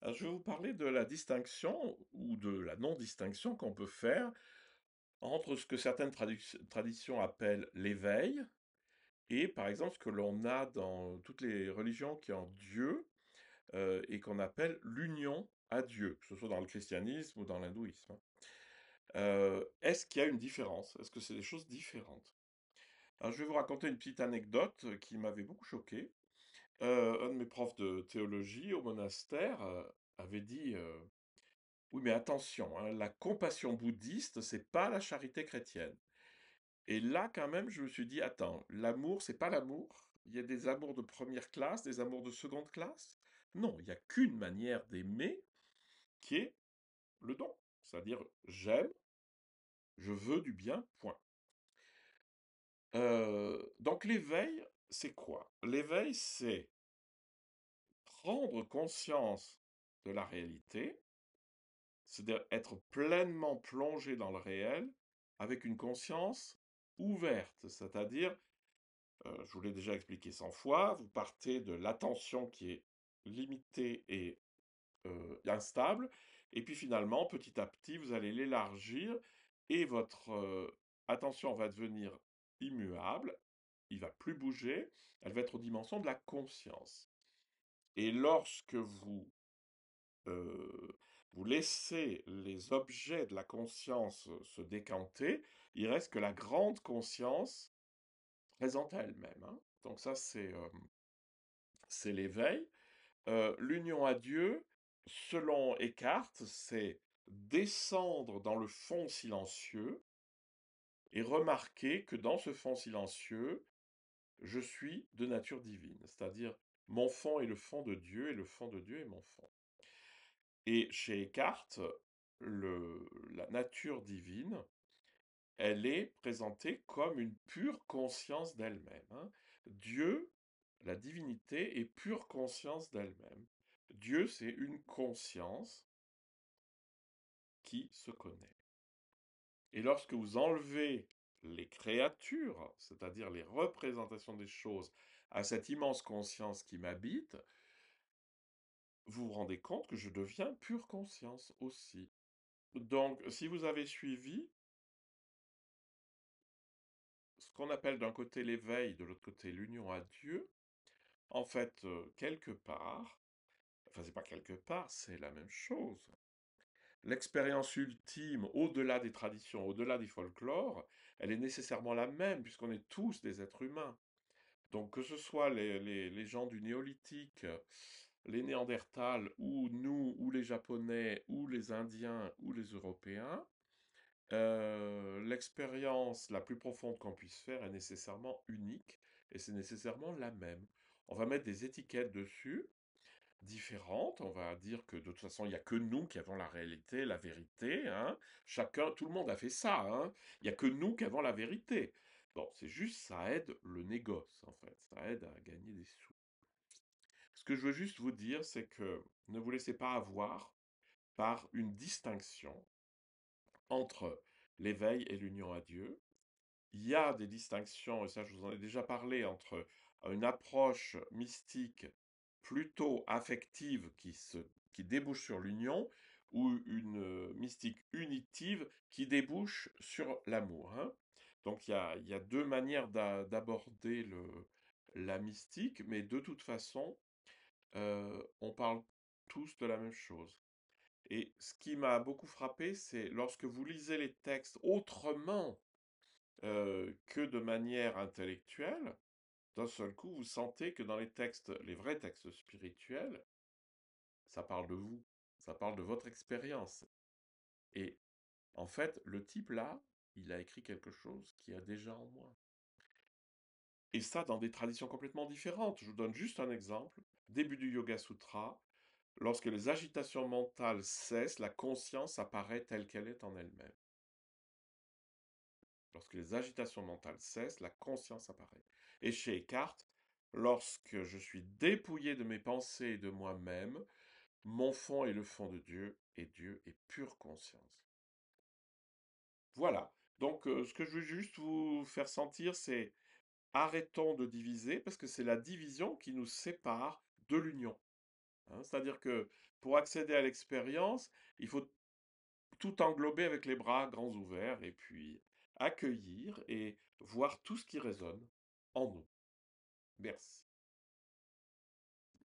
Alors, je vais vous parler de la distinction ou de la non-distinction qu'on peut faire entre ce que certaines traditions appellent l'éveil et, par exemple, ce que l'on a dans toutes les religions qui ont Dieu et qu'on appelle l'union à Dieu, que ce soit dans le christianisme ou dans l'hindouisme. Est-ce qu'il y a une différence? Est-ce que c'est des choses différentes? Alors, je vais vous raconter une petite anecdote qui m'avait beaucoup choqué. Un de mes profs de théologie au monastère avait dit oui, mais attention, hein, la compassion bouddhiste, c'est pas la charité chrétienne. Et là, quand même, je me suis dit, attends, l'amour, c'est pas l'amour. Il y a des amours de première classe, des amours de seconde classe. Non, il n'y a qu'une manière d'aimer qui est le don. C'est-à-dire, j'aime, je veux du bien, point. Donc l'éveil, c'est quoi? L'éveil, c'est prendre conscience de la réalité, c'est-à-dire être pleinement plongé dans le réel avec une conscience ouverte, c'est-à-dire, je vous l'ai déjà expliqué 100 fois, vous partez de l'attention qui est limitée et instable, et puis finalement, petit à petit, vous allez l'élargir et votre attention va devenir immuable, il va plus bouger, elle va être aux dimensions de la conscience. Et lorsque euh, vous laissez les objets de la conscience se décanter, il reste que la grande conscience présente à elle-même, hein. Donc ça, c'est l'éveil. L'union à Dieu, selon Eckhart, c'est descendre dans le fond silencieux et remarquer que dans ce fond silencieux, je suis de nature divine. C'est-à-dire, mon fond est le fond de Dieu et le fond de Dieu est mon fond. Et chez Eckhart, la nature divine, elle est présentée comme une pure conscience d'elle-même, hein. Dieu, la divinité, est pure conscience d'elle-même. Dieu, c'est une conscience qui se connaît. Et lorsque vous enlevez les créatures, c'est-à-dire les représentations des choses, à cette immense conscience qui m'habite, vous vous rendez compte que je deviens pure conscience aussi. Donc, si vous avez suivi, ce qu'on appelle d'un côté l'éveil, de l'autre côté l'union à Dieu, en fait, quelque part, enfin c'est pas quelque part, c'est la même chose. L'expérience ultime, au-delà des traditions, au-delà des folklores, elle est nécessairement la même, puisqu'on est tous des êtres humains. Donc que ce soit les gens du néolithique, les Néandertals, ou nous, ou les Japonais, ou les Indiens, ou les Européens, l'expérience la plus profonde qu'on puisse faire est nécessairement unique et c'est nécessairement la même. On va mettre des étiquettes dessus, différentes. On va dire que de toute façon, il n'y a que nous qui avons la réalité, la vérité, hein. Chacun, tout le monde a fait ça, hein. Il n'y a que nous qui avons la vérité. Bon, c'est juste, ça aide le négoce, en fait. Ça aide à gagner des sous. Ce que je veux juste vous dire, c'est que ne vous laissez pas avoir par une distinction entre l'éveil et l'union à Dieu. Il y a des distinctions, et ça je vous en ai déjà parlé, entre une approche mystique plutôt affective qui débouche sur l'union, ou une mystique unitive qui débouche sur l'amour, hein. Donc il y a deux manières d'aborder la mystique, mais de toute façon, on parle tous de la même chose. Et ce qui m'a beaucoup frappé, c'est lorsque vous lisez les textes autrement que de manière intellectuelle, d'un seul coup, vous sentez que dans les textes, les vrais textes spirituels, ça parle de vous, ça parle de votre expérience. Et en fait, le type là, il a écrit quelque chose qui a déjà en moi. Et ça, dans des traditions complètement différentes. Je vous donne juste un exemple. Début du Yoga Sutra, lorsque les agitations mentales cessent, la conscience apparaît telle qu'elle est en elle-même. Lorsque les agitations mentales cessent, la conscience apparaît. Et chez Eckhart, lorsque je suis dépouillé de mes pensées et de moi-même, mon fond est le fond de Dieu, et Dieu est pure conscience. Voilà. Donc, ce que je veux juste vous faire sentir, c'est arrêtons de diviser, parce que c'est la division qui nous sépare de l'union. hein. C'est-à-dire que pour accéder à l'expérience, il faut tout englober avec les bras grands ouverts et puis accueillir et voir tout ce qui résonne en nous. Merci.